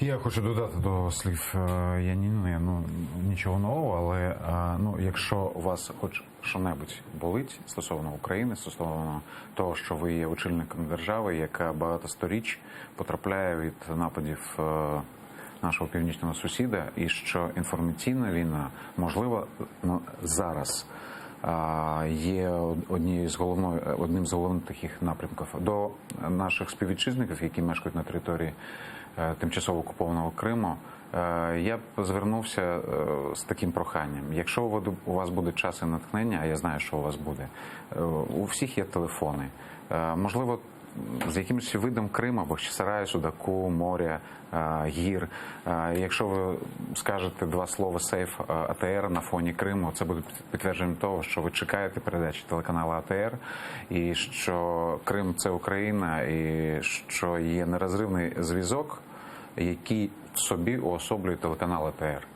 Я хочу додати до слів Яніни, нічого нового, але якщо у вас хоч що-небудь болить стосовно України, стосовно того, що ви є очільником держави, яка багато сторіч потрапляє від нападів нашого північного сусіда, і що інформаційна війна, можливо, зараз є одним з головних таких напрямків. До наших співвітчизників, які мешкають на території тимчасово окупованого Криму, я б звернувся з таким проханням. Якщо у вас буде час і натхнення, а я знаю, що у вас буде, у всіх є телефони. Можливо, з якимось видом Криму, або Часараю, Судаку, моря, гір. Якщо ви скажете два слова «сейф АТР» на фоні Криму, це буде підтвердженням того, що ви чекаєте передачі телеканалу АТР, і що Крим – це Україна, і що є нерозривний зв'язок, який в собі уособлює телеканал АТР.